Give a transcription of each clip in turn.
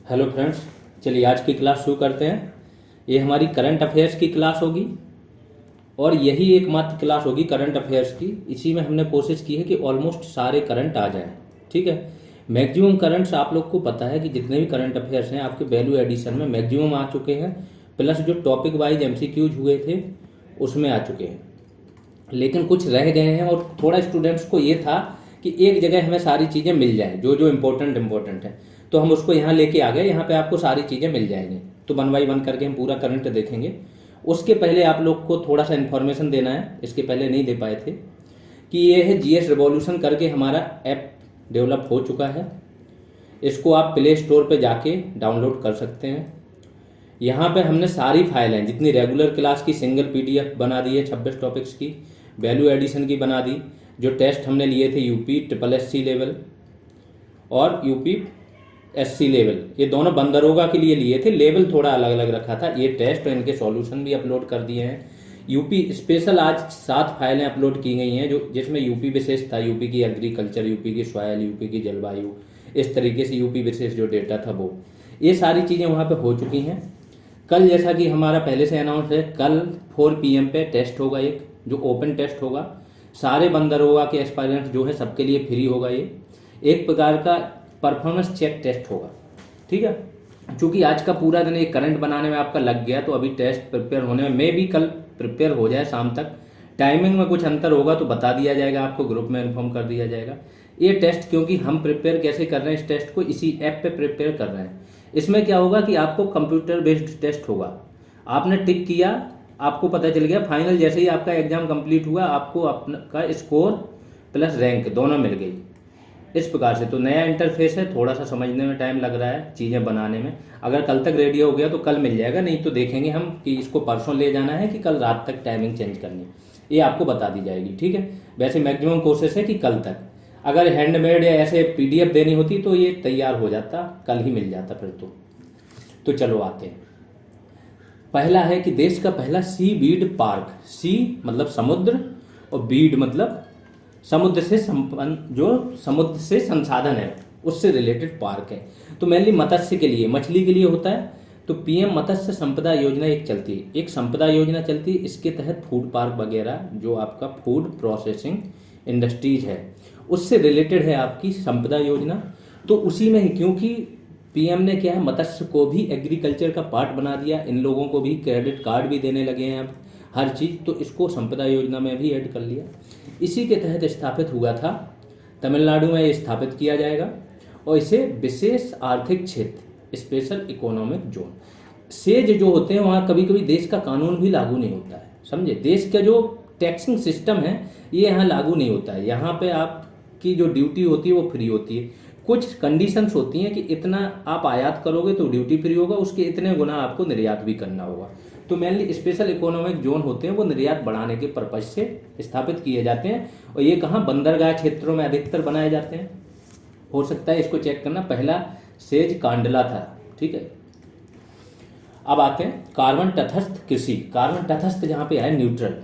Hello friends, चलिए आज की क्लास शुरू करते हैं। ये हमारी करंट अफेयर्स की क्लास होगी और यही एकमात्र क्लास होगी करंट अफेयर्स की। इसी में हमने कोशिश की है कि ऑलमोस्ट सारे करंट आ जाएं। ठीक है, मैक्सिमम करंट्स आप लोग को पता है कि जितने भी करंट अफेयर्स हैं आपके वैल्यू एडिशन में मैक्सिमम आ चुके हैं, प्लस जो टॉपिक वाइज एमसीक्यूज हुए थे उसमें आ चुके हैं। लेकिन कुछ रह गए हैं और थोड़ा स्टूडेंट्स को ये था कि एक जगह हमें सारी चीज़ें मिल जाएं, जो जो इम्पोर्टेंट है, तो हम उसको यहाँ लेके आ गए। यहाँ पे आपको सारी चीज़ें मिल जाएंगी, तो 1 बाय 1 करके हम पूरा करंट देखेंगे। उसके पहले आप लोग को थोड़ा सा इन्फॉर्मेशन देना है, इसके पहले नहीं दे पाए थे, कि ये है जीएस रिवॉल्यूशन करके हमारा ऐप डेवलप हो चुका है। इसको आप प्ले स्टोर पे जाके डाउनलोड कर सकते हैं। यहाँ पे हमने सारी फाइलें जितनी रेगुलर क्लास की सिंगल पीडीएफ बना दी है, 26 टॉपिक्स की, वैल्यू एडिशन की बना दी, जो टेस्ट हमने लिए थे यूपी SSC लेवल और यूपी SC लेवल, ये दोनों बंदरोगा के लिए लिए थे, लेवल थोड़ा अलग अलग रखा था। ये टेस्ट और इनके सॉल्यूशन भी अपलोड कर दिए हैं। यूपी स्पेशल आज 7 फाइलें अपलोड की गई हैं, जो जिसमें यूपी विशेष था, यूपी की एग्रीकल्चर, यूपी की सॉयल, यूपी की जलवायु, इस तरीके से यूपी विशेष जो डेटा था वो, ये सारी चीज़ें वहाँ पे हो चुकी हैं। कल जैसा कि हमारा पहले से अनाउंस है, कल 4 PM पे टेस्ट होगा, एक जो ओपन टेस्ट होगा, सारे बंदरोगा के एस्पायरेंट्स जो है सबके लिए फ्री होगा। ये एक प्रकार का परफॉर्मेंस चेक टेस्ट होगा। ठीक है, चूंकि आज का पूरा दिन एक करंट बनाने में आपका लग गया, तो अभी टेस्ट प्रिपेयर होने में भी कल प्रिपेयर हो जाए शाम तक। टाइमिंग में कुछ अंतर होगा तो बता दिया जाएगा, आपको ग्रुप में इन्फॉर्म कर दिया जाएगा। ये टेस्ट क्योंकि हम प्रिपेयर कैसे कर रहे हैं, इस टेस्ट को इसी ऐप पे प्रिपेयर कर रहे हैं। इसमें क्या होगा कि आपको कंप्यूटर बेस्ड टेस्ट होगा। आपने टिक किया, आपको पता चल गया, फाइनल जैसे ही आपका एग्जाम कंप्लीट हुआ, आपको अपना का स्कोर प्लस रैंक दोनों मिल गई। इस प्रकार से तो नया इंटरफेस है, थोड़ा सा समझने में टाइम लग रहा है, चीज़ें बनाने में। अगर कल तक रेडी हो गया तो कल मिल जाएगा, नहीं तो देखेंगे हम कि इसको परसों ले जाना है कि कल रात तक टाइमिंग चेंज करनी है, ये आपको बता दी जाएगी। ठीक है, वैसे मैक्सिमम कोशिश है कि कल तक। अगर हैंडमेड या ऐसे PDF देनी होती तो ये तैयार हो जाता, कल ही मिल जाता फिर तो चलो आते हैं। पहला है कि देश का पहला सी वीड पार्क, सी मतलब समुद्र और बीड मतलब समुद्र से संपन्न, जो समुद्र से संसाधन है उससे रिलेटेड पार्क है। तो मेनली मत्स्य के लिए, मछली के लिए होता है। तो PM मत्स्य संपदा योजना एक चलती है, एक संपदा योजना चलती है। इसके तहत फूड पार्क वगैरह, जो आपका फूड प्रोसेसिंग इंडस्ट्रीज है, उससे रिलेटेड है आपकी संपदा योजना। तो उसी में ही, क्योंकि PM ने क्या है, मत्स्य को भी एग्रीकल्चर का पार्ट बना दिया, इन लोगों को भी क्रेडिट कार्ड भी देने लगे हैं अब, हर चीज़, तो इसको संपदा योजना में भी ऐड कर लिया। इसी के तहत स्थापित हुआ था, तमिलनाडु में ये स्थापित किया जाएगा और इसे विशेष आर्थिक क्षेत्र, स्पेशल इकोनॉमिक जोन। सेज जो होते हैं वहाँ कभी कभी देश का कानून भी लागू नहीं होता है, समझे। देश का जो टैक्सिंग सिस्टम है ये यहाँ लागू नहीं होता है। यहाँ पे आपकी जो ड्यूटी होती है वो फ्री होती है। कुछ कंडीशंस होती हैं कि इतना आप आयात करोगे तो ड्यूटी फ्री होगा, उसके इतने गुना आपको निर्यात भी करना होगा। तो मेनली स्पेशल इकोनॉमिक जोन होते हैं, वो निर्यात बढ़ाने के पर्पज से स्थापित किए जाते हैं। और ये कहाँ, बंदरगाह क्षेत्रों में अधिकतर बनाए जाते हैं। हो सकता है इसको चेक करना, पहला सेज कांडला था। ठीक है, अब आते हैं कार्बन तटस्थ कृषि। कार्बन तटस्थ जहाँ पे है न्यूट्रल।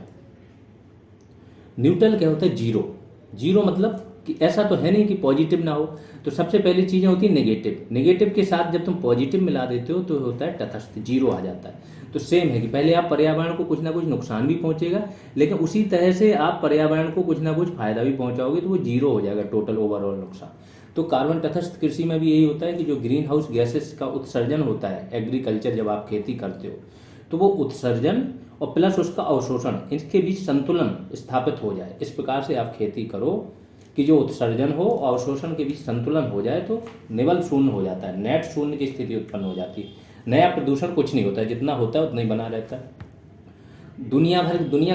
न्यूट्रल क्या होता है, जीरो। जीरो मतलब कि ऐसा तो है नहीं कि पॉजिटिव ना हो। तो सबसे पहली चीज़ें होती है नेगेटिव। नेगेटिव के साथ जब तुम पॉजिटिव मिला देते हो तो होता है तटस्थ, जीरो आ जाता है। तो सेम है कि पहले आप पर्यावरण को कुछ ना कुछ नुकसान भी पहुंचेगा, लेकिन उसी तरह से आप पर्यावरण को कुछ ना कुछ फायदा भी पहुंचाओगे, तो वो जीरो हो जाएगा टोटल ओवरऑल नुकसान। तो कार्बन तटस्थ कृषि में भी यही होता है कि जो ग्रीन हाउस गैसेस का उत्सर्जन होता है एग्रीकल्चर, जब आप खेती करते हो, तो वो उत्सर्जन और प्लस उसका अवशोषण, इसके बीच संतुलन स्थापित हो जाए। इस प्रकार से आप खेती करो कि जो उत्सर्जन हो और अवशोषण के बीच संतुलन हो जाए, तो निवल शून्य हो जाता है, नेट शून्य की स्थिति उत्पन्न हो जाती है। नया प्रदूषण कुछ नहीं होता है, जितना होता है उतना ही बना रहता है। दुनिया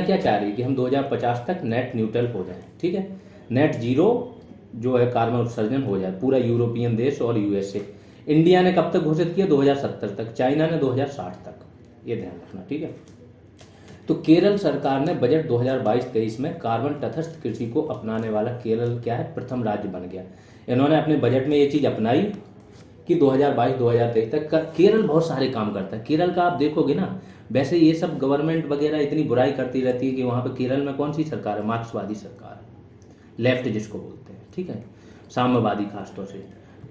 क्या चाह रही है कि हम 2050 तक नेट न्यूट्रल हो जाए। ठीक है, नेट जीरो जो है कार्बन उत्सर्जन हो जाए, पूरा यूरोपियन देश और USA। इंडिया ने कब तक घोषित किया, 2070 तक, चाइना ने 2060 तक, ये ध्यान रखना। ठीक है, तो केरल सरकार ने बजट 2022-23 में कार्बन तटस्थ कृषि को अपनाने वाला केरल क्या है, प्रथम राज्य बन गया। इन्होंने अपने बजट में ये चीज़ अपनाई कि 2022-2023 तक का केरल बहुत सारे काम करता है। केरल का आप देखोगे ना, वैसे ये सब गवर्नमेंट वगैरह इतनी बुराई करती रहती है कि वहाँ पे केरल में कौन सी सरकार है, मार्क्सवादी सरकार, लेफ्ट जिसको बोलते हैं। ठीक है, साम्यवादी खासतौर से।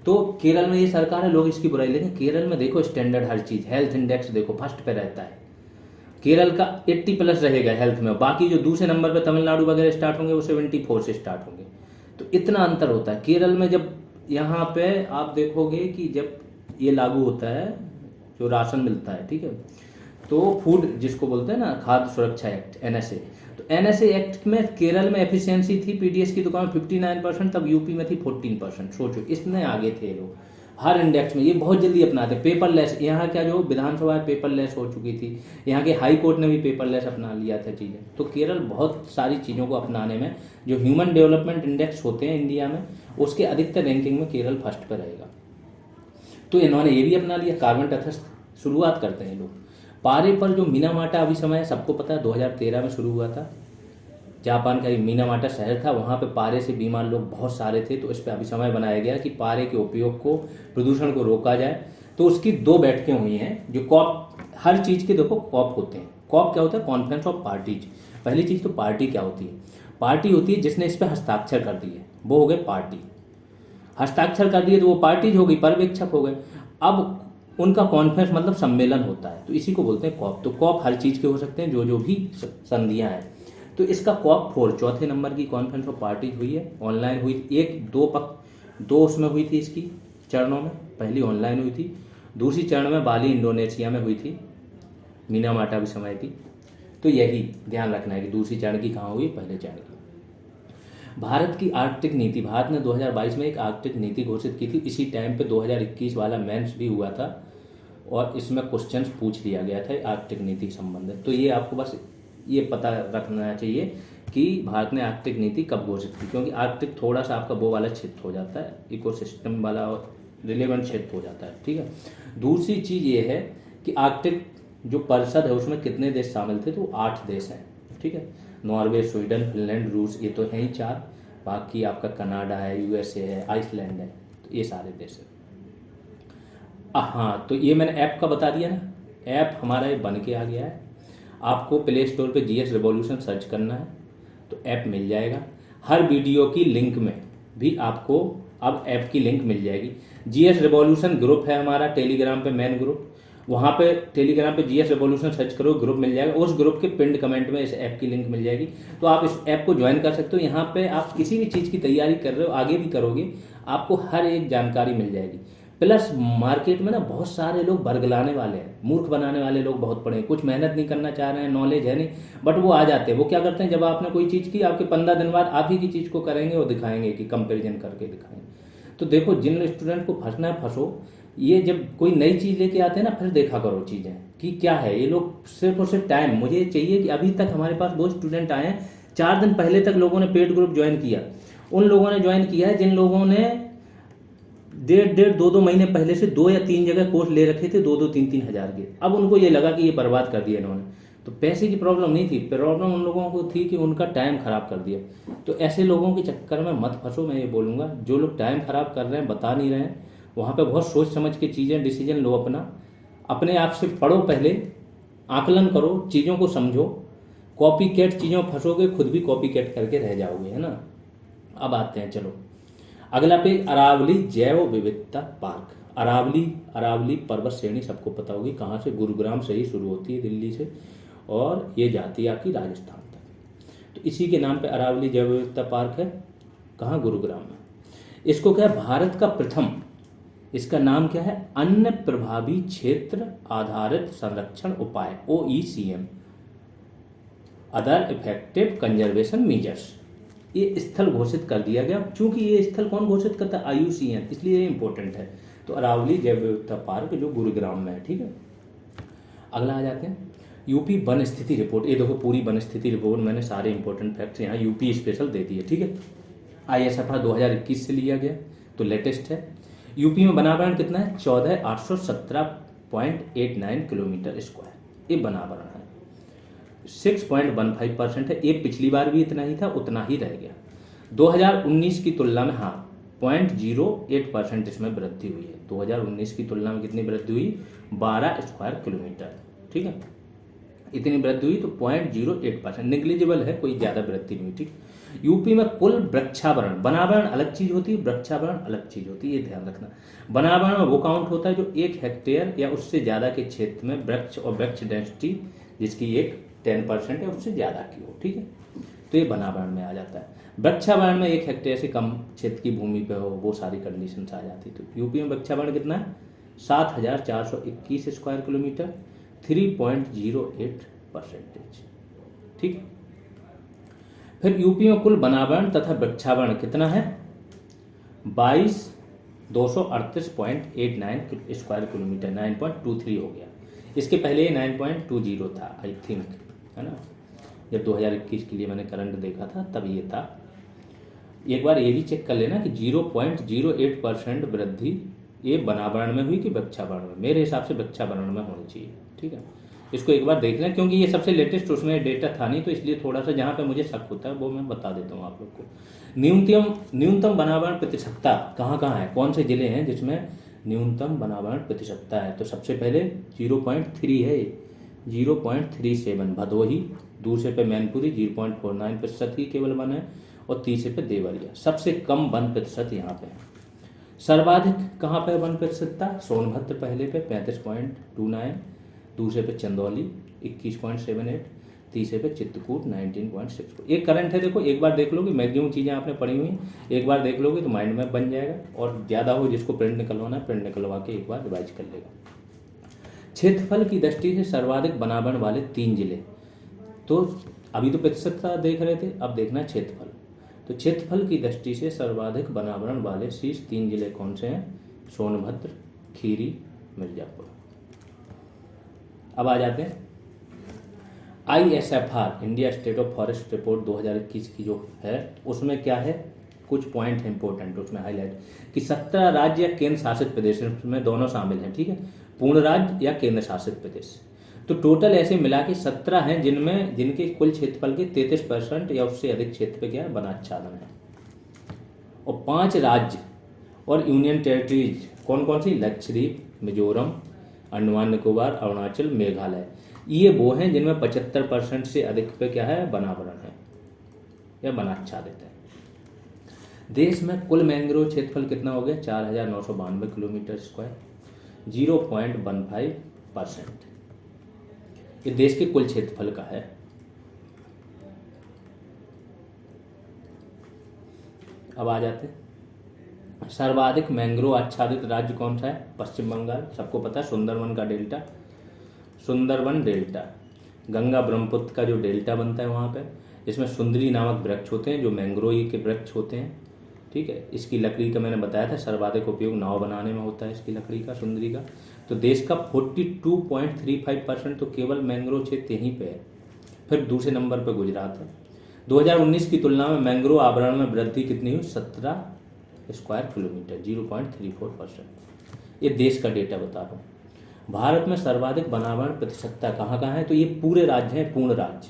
तो केरल में ये सरकार है, लोग इसकी बुराई, लेकिन केरल में देखो स्टैंडर्ड हर चीज़, हेल्थ इंडेक्स देखो फर्स्ट पे रहता है, केरल का 80+ रहेगा हेल्थ में, बाकी जो दूसरे नंबर पे तमिलनाडु वगैरह स्टार्ट होंगे वो 74 से स्टार्ट होंगे। तो इतना अंतर होता है केरल में। जब यहाँ पे आप देखोगे कि जब ये लागू होता है, जो राशन मिलता है, ठीक है, तो फूड जिसको बोलते हैं ना, खाद्य सुरक्षा एक्ट, NSA, तो NSA एक्ट में केरल में एफिशिएंसी थी PDS की दुकान 59%, तब यूपी में थी 14%। सोचो इतने आगे थे लोग हर इंडेक्स में, ये बहुत जल्दी अपनाते। पेपरलेस, यहाँ क्या जो विधानसभा है पेपरलेस हो चुकी थी, यहाँ के हाई कोर्ट ने भी पेपरलेस अपना लिया था चीज़ें। तो केरल बहुत सारी चीज़ों को अपनाने में, जो ह्यूमन डेवलपमेंट इंडेक्स होते हैं इंडिया में, उसके अधिकतर रैंकिंग में केरल फर्स्ट पर रहेगा। तो इन्होंने ये भी अपना लिया। कार्बन तटस्थ शुरुआत करते हैं लोग। पारे पर जो मीनामाटा अभिसमय है, सबको पता है 2013 में शुरू हुआ था। जापान का मीनामाटा शहर था, वहाँ पे पारे से बीमार लोग बहुत सारे थे, तो इस पर अभिसमय बनाया गया कि पारे के उपयोग को, प्रदूषण को रोका जाए। तो उसकी 2 बैठकें हुई हैं, जो कॉप, हर चीज़ के देखो कॉप होते हैं। कॉप क्या होता है? Conference of parties. पहली चीज़ तो पार्टी क्या होती है? पार्टी होती है जिसने इस पर हस्ताक्षर कर दिए, वो हो गए पार्टी। हस्ताक्षर कर दिए तो वो पार्टीज हो गई, पर्यवेक्षक हो गए। अब उनका कॉन्फ्रेंस मतलब सम्मेलन होता है, तो इसी को बोलते हैं कॉप। तो कॉप हर चीज़ के हो सकते हैं, जो भी संधियाँ हैं। तो इसका कॉप 4 चौथे नंबर की कॉन्फ्रेंस ऑफ पार्टीज हुई है, ऑनलाइन हुई। दो उसमें हुई थी इसकी चरणों में, पहली ऑनलाइन हुई थी, दूसरी चरण में बाली इंडोनेशिया में हुई थी, मीनामाटा अभिसमय की। तो यही ध्यान रखना है कि दूसरी चरण की कहाँ हुई, पहले चरण की। भारत की आर्कटिक नीति, भारत ने 2022 में एक आर्कटिक नीति घोषित की थी। इसी टाइम पे 2021 वाला मेंस भी हुआ था और इसमें क्वेश्चंस पूछ लिया गया था आर्कटिक नीति संबंधित। तो ये आपको बस ये पता रखना चाहिए कि भारत ने आर्कटिक नीति कब घोषित की, क्योंकि आर्कटिक थोड़ा सा आपका वो वाला क्षेत्र हो जाता है, इकोसिस्टम वाला रिलेवेंट क्षेत्र हो जाता है, ठीक है। दूसरी चीज़ ये है कि आर्कटिक जो परिषद है उसमें कितने देश शामिल थे, तो 8 देश हैं, ठीक है। नॉर्वे, स्वीडन, फिनलैंड, रूस, ये तो हैं ही 4। बाकी आपका कनाडा है, USA है, आइसलैंड है, तो ये सारे देश हैं। हाँ, तो ये मैंने ऐप का बता दिया ना, ऐप हमारा ये बन के आ गया है। आपको प्ले स्टोर पे GS रिवॉल्यूशन सर्च करना है तो ऐप मिल जाएगा। हर वीडियो की लिंक में भी आपको अब ऐप की लिंक मिल जाएगी। GS रिवॉल्यूशन ग्रुप है हमारा टेलीग्राम पे, मेन ग्रुप, वहाँ पे टेलीग्राम पे GS रिवॉल्यूशन सर्च करो, ग्रुप मिल जाएगा। उस ग्रुप के पिंड कमेंट में इस ऐप की लिंक मिल जाएगी, तो आप इस ऐप को ज्वाइन कर सकते हो। यहाँ पे आप किसी भी चीज़ की तैयारी कर रहे हो, आगे भी करोगे, आपको हर एक जानकारी मिल जाएगी। प्लस मार्केट में ना बहुत सारे लोग बरगलाने वाले हैं, मूर्ख बनाने वाले लोग बहुत पड़े हैं, कुछ मेहनत नहीं करना चाह रहे हैं, नॉलेज है नहीं, बट वो आ जाते हैं। वो क्या करते हैं, जब आपने कोई चीज़ की, आपके 15 दिन बाद आप ही की चीज़ को करेंगे और दिखाएंगे कि कंपेरिजन करके दिखाएंगे। तो देखो, जिन स्टूडेंट को फंसना है फंसो। ये जब कोई नई चीज़ लेके आते हैं ना, फिर देखा करो चीज़ें कि क्या है। ये लोग सिर्फ और सिर्फ टाइम, मुझे चाहिए कि अभी तक हमारे पास वो स्टूडेंट आए हैं, 4 दिन पहले तक लोगों ने पेड ग्रुप ज्वाइन किया। उन लोगों ने ज्वाइन किया है जिन लोगों ने 1.5 2 महीने पहले से 2 या 3 जगह कोर्स ले रखे थे, 2 3 हज़ार के। अब उनको ये लगा कि ये बर्बाद कर दिया इन्होंने। तो पैसे की प्रॉब्लम नहीं थी, प्रॉब्लम उन लोगों को थी कि उनका टाइम खराब कर दिया। तो ऐसे लोगों के चक्कर में मत फंसो, मैं ये बोलूँगा। जो लोग टाइम खराब कर रहे हैं, बता नहीं रहे हैं, वहाँ पे बहुत सोच समझ के चीज़ें, डिसीजन लो अपने आप से पढ़ो, पहले आकलन करो, चीज़ों को समझो। कॉपी कैट चीज़ों में फंसोगे, खुद भी कॉपी कैट करके रह जाओगे, है ना। अब आते हैं, चलो अगला पे, अरावली जैव विविधता पार्क। अरावली पर्वत श्रेणी सबको पता होगी कहाँ से, गुरुग्राम से ही शुरू होती है, दिल्ली से, और ये जाती है आपकी राजस्थान तक। तो इसी के नाम पे अरावली जैव विविधता पार्क है। कहाँ? गुरुग्राम में। इसको क्या है, भारत का प्रथम, इसका नाम क्या है, अन्न प्रभावी क्षेत्र आधारित संरक्षण उपाय, OECM, other effective conservation measures, ये स्थल घोषित कर दिया गया। क्योंकि ये स्थल कौन घोषित करता है? IUCN, इसलिए ये इंपॉर्टेंट है। तो अरावली जैव विविधता पार्क जो गुरुग्राम में है, ठीक है। अगला आ जाते हैं, यूपी वन स्थिति रिपोर्ट। ये देखो, पूरी वन स्थिति रिपोर्ट मैंने सारे इंपॉर्टेंट फैक्ट्स यहाँ यूपी स्पेशल दे दिए, ठीक है। ISFR 2021 से लिया गया, तो लेटेस्ट है। यूपी में वनावरण कितना है? 14,817.89 किलोमीटर स्क्वायर, ये वनावरण है। 6.15% है। ये पिछली बार भी इतना ही था, उतना ही रह गया। 2019 की तुलना में 0.08% इसमें वृद्धि हुई है। 2019 की तुलना में कितनी वृद्धि हुई? 12 स्क्वायर किलोमीटर, ठीक है। इतनी वृद्धि हुई, तो 0.08%, निग्लिजिबल है, कोई ज़्यादा वृद्धि नहीं हुई, ठीक। यूपी में कुल वृक्षावरण, वनावरण अलग चीज होती है, वृक्षावरण अलग चीज होती है, ये ध्यान रखना। वनावरण में वो काउंट होता है जो 1 हेक्टेयर या उससे ज्यादा के क्षेत्र में वृक्ष और वृक्ष डेंसिटी जिसकी एक 10% या उससे ज्यादा की हो, ठीक है, तो ये वनावरण में आ जाता है। वृक्षावरण में 1 हेक्टेयर से कम क्षेत्र की भूमि पे हो, वो सारी कंडीशंस आ जाती। तो यूपी में वृक्षावरण कितना है? 7,421 स्क्वायर किलोमीटर, 3.08%, ठीक है। फिर यूपी में कुल वनावरण तथा वृक्षावरण कितना है? 22,238.89 स्क्वायर किलोमीटर, 9.23 हो गया। इसके पहले ये 9.20 था आई थिंक, है ना, जब 2021 के लिए मैंने करंट देखा था तब ये था। एक बार ये भी चेक कर लेना कि 0.08% वृद्धि ये वनावरण में हुई कि वृक्षावरण में। मेरे हिसाब से वृक्षावरण में होनी चाहिए, ठीक है। इसको एक बार देख लें क्योंकि ये सबसे लेटेस्ट उसमें डेटा था नहीं, तो इसलिए थोड़ा सा जहाँ पे मुझे शक होता है वो मैं बता देता हूँ आप लोग को। न्यूनतम वनावरण प्रतिशतता कहाँ कहाँ है, कौन से जिले हैं जिसमें न्यूनतम वनावरण प्रतिशतता है? तो सबसे पहले 0.3 है, 0.37 भदोही, दूसरे पे मैनपुरी 0.49% ही केवल वन है, और तीसरे पे देवरिया। सबसे कम वन प्रतिशत यहाँ पे है। सर्वाधिक कहाँ पे वन प्रतिशतता? सोनभद्र पहले पे 35.29, दूसरे पे चंदौली 21.78, तीसरे पे चित्रकूट 19.64। एक करंट है, देखो एक बार देख लोगे, मैक्सिमम चीज़ें आपने पढ़ी हुई, एक बार देख लोगे तो माइंड में बन जाएगा, और ज़्यादा हो जिसको प्रिंट निकलवाना है प्रिंट निकलवा के एक बार रिवाइज कर लेगा। क्षेत्रफल की दृष्टि से सर्वाधिक वनावरण वाले 3 जिले, तो अभी तो प्रतिशतता देख रहे थे, अब देखना है क्षेत्रफल। तो क्षेत्रफल की दृष्टि से सर्वाधिक वनावरण वाले शीर्ष 3 जिले कौन से हैं? सोनभद्र, खीरी, मिर्जापुर। अब आ जाते हैं ISFR India state of forest report 2021 की जो है, उसमें क्या है, कुछ पॉइंट है इंपॉर्टेंट उसमें हाईलाइट कि 17 राज्य या केंद्र शासित प्रदेश में दोनों शामिल हैं, ठीक है, पूर्ण राज्य या केंद्र शासित प्रदेश। तो टोटल ऐसे मिला के 17 हैं जिनके कुल क्षेत्रफल के 33% या उससे अधिक क्षेत्र पे क्या है, वनाच्छादन है। और 5 राज्य और यूनियन टेरिटरीज कौन कौन सी? लक्षद्वीप, मिजोरम, अंडमान निकोबार, अरुणाचल, मेघालय, ये वो हैं जिनमें 75% से अधिक पे क्या है, वनावरण है या वनाच्छादित है। देश में कुल मैंग्रोव क्षेत्रफल कितना हो गया? 4,992 किलोमीटर स्क्वायर, 0.15%। ये देश के कुल क्षेत्रफल का है। अब आ जाते हैं सर्वाधिक मैंग्रोव आच्छादित राज्य कौन सा है? पश्चिम बंगाल, सबको पता है, सुंदरवन का डेल्टा, सुंदरवन डेल्टा, गंगा ब्रह्मपुत्र का जो डेल्टा बनता है वहाँ पे, इसमें सुंदरी नामक वृक्ष होते हैं जो मैंग्रोव के वृक्ष होते हैं, ठीक है। इसकी लकड़ी का मैंने बताया था सर्वाधिक उपयोग नाव बनाने में होता है इसकी लकड़ी का, सुंदरी का। तो देश का 42.35% तो केवल मैंग्रोव क्षेत्र यहीं पे है। फिर दूसरे नंबर पर गुजरात है। 2019 की तुलना में मैंग्रोव आवरण में वृद्धि कितनी हुई? 17 स्क्वायर किलोमीटर, 0.34%। ये देश का डेटा बता रहा हूँ। भारत में सर्वाधिक वनावरण प्रतिशतता कहाँ कहाँ है? तो ये पूरे राज्य हैं, पूर्ण राज्य।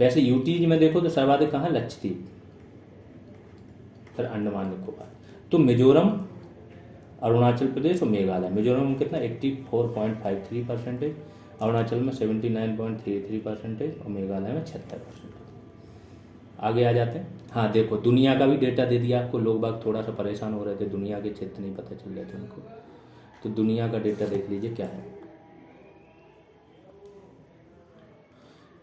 वैसे यूटी में देखो तो सर्वाधिक कहाँ है? लक्षद्वीप, फिर अंडमान निकोबार। तो मिजोरम, अरुणाचल प्रदेश और मेघालय। मिजोरम में कितना? 84.53%, अरुणाचल में 79.33% और मेघालय में 76%। आगे आ जाते हैं। हाँ देखो, दुनिया का भी डेटा दे दिया आपको। लोग बाग थोड़ा सा परेशान हो रहे थे, दुनिया के क्षेत्र नहीं पता चल रहे थे उनको, तो दुनिया का डेटा देख लीजिए क्या है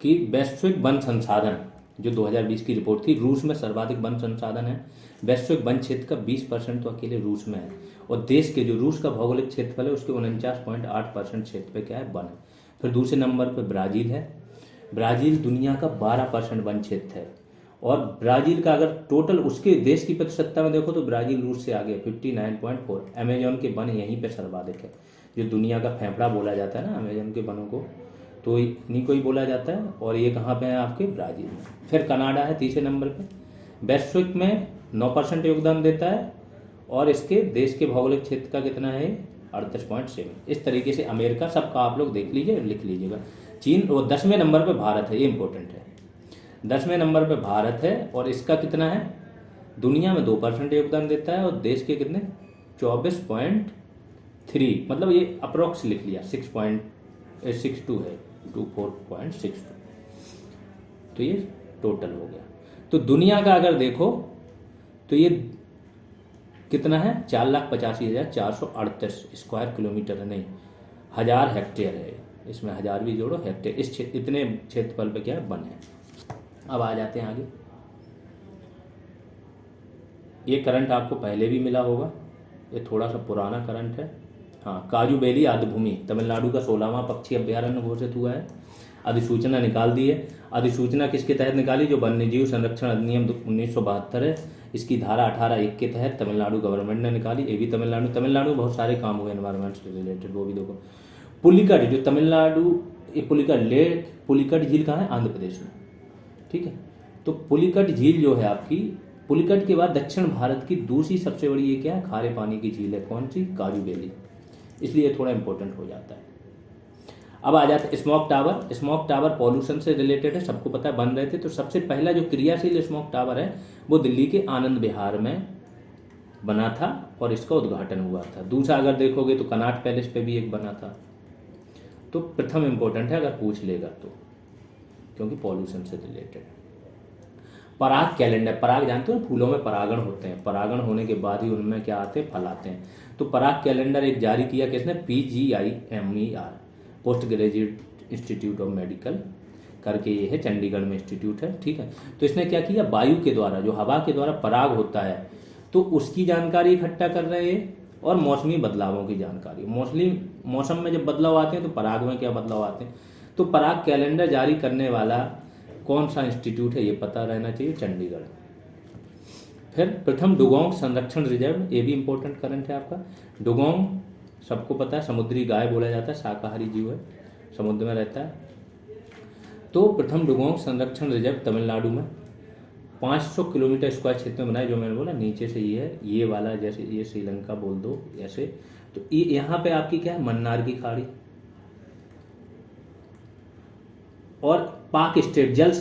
कि वैश्विक वन संसाधन जो 2020 की रिपोर्ट थी, रूस में सर्वाधिक वन संसाधन है। वैश्विक वन क्षेत्र का 20% तो अकेले रूस में है, और देश के जो रूस का भौगोलिक क्षेत्रफल है उसके 49.8% क्षेत्र पे क्या है? वन है। फिर दूसरे नंबर पर ब्राज़ील है। ब्राज़ील दुनिया का 12% वन क्षेत्र है, और ब्राज़ील का अगर टोटल उसके देश की प्रतिशतता में देखो तो ब्राज़ील रूस से आगे 59.4। अमेजोन के वन यहीं पे सर्वाधिक है, जो दुनिया का फेफड़ा बोला जाता है ना अमेजोन के वनों को, तो इन्हीं को ही बोला जाता है। और ये कहाँ पे है? आपके ब्राज़ील में। फिर कनाडा है तीसरे नंबर पे, वैश्विक में 9% योगदान देता है, और इसके देश के भौगोलिक क्षेत्र का कितना है? 38.7। इस तरीके से अमेरिका सबका आप लोग देख लीजिए, लिख लीजिएगा। चीन, और 10वें नंबर पे भारत है, ये इंपॉर्टेंट है। 10वें नंबर पे भारत है, और इसका कितना है? दुनिया में 2% योगदान देता है, और देश के कितने? 24.3, मतलब ये अप्रोक्स लिख लिया, 6.62 है, 24.62। तो ये टोटल हो गया। तो दुनिया का अगर देखो तो ये कितना है, 4,85,438 स्क्वायर किलोमीटर है, नहीं 1000 हेक्टेयर है, इसमें 1000 भी जोड़ो हेक्टेयर, इतने क्षेत्रफल पे क्या है वन है। अब आ जाते हैं आगे। ये करंट आपको पहले भी मिला होगा, ये थोड़ा सा पुराना करंट है। हाँ, काजू बेली आदिभूमि तमिलनाडु का 16वां पक्षी अभ्यारण्य घोषित हुआ है। अधिसूचना निकाल दी है। अधिसूचना किसके तहत निकाली, जो वन्यजीव संरक्षण अधिनियम 1972 है, इसकी धारा 18(1) के तहत तमिलनाडु गवर्नमेंट ने निकाली। ये भी तमिलनाडु में बहुत सारे काम हुए एनवायरमेंट से रिलेटेड, वो भी देखो। पुलिकट, जो तमिलनाडु, ये पुलिकट झील कहाँ है, आंध्र प्रदेश में, ठीक है। तो पुलिकट झील जो है आपकी, पुलिकट के बाद दक्षिण भारत की दूसरी सबसे बड़ी ये क्या है, खारे पानी की झील है, कौन सी, काजू बेली, इसलिए थोड़ा इंपॉर्टेंट हो जाता है। अब आ जाते हैं smoke tower. Smoke tower pollution से रिलेटेड है, सबको पता है, बन रहे थे। तो सबसे पहला जो क्रियाशील स्मोक टावर है वो दिल्ली के आनंद विहार में बना था और इसका उद्घाटन हुआ था। दूसरा अगर देखोगे तो कनॉट पैलेस पे भी एक बना था। तो प्रथम इंपॉर्टेंट है अगर पूछ लेगा तो, क्योंकि पॉल्यूशन से रिलेटेड। पराग कैलेंडर, पराग जानते हो फूलों में परागण होते हैं, परागण होने के बाद ही उनमें क्या आते हैं, फल आते हैं। तो पराग कैलेंडर एक जारी किया किसने, PGIMER, post graduate institute of medical करके ये है, चंडीगढ़ में इंस्टीट्यूट है, ठीक है। तो इसने क्या किया, वायु के द्वारा, जो हवा के द्वारा पराग होता है तो उसकी जानकारी इकट्ठा कर रहे हैं, और मौसमी बदलावों की जानकारी। मौसम में जब बदलाव आते हैं तो पराग में क्या बदलाव आते हैं। तो पराग कैलेंडर जारी करने वाला कौन सा इंस्टीट्यूट है ये पता रहना चाहिए, चंडीगढ़। फिर प्रथम डुगोंग संरक्षण रिजर्व, ये भी इंपॉर्टेंट करंट है आपका। डुगोंग सबको पता है, समुद्री गाय बोला जाता है, शाकाहारी जीव है, समुद्र में रहता है। तो प्रथम डुगोंग संरक्षण रिजर्व तमिलनाडु में 500 किलोमीटर स्क्वायर क्षेत्र में बनाए, जो मैंने बोला नीचे से ये है, ये वाला जैसे ये श्रीलंका बोल दो ऐसे। तो ये यहाँ पे आपकी क्या है, मन्नार की खाड़ी और पाक स्टेट। जल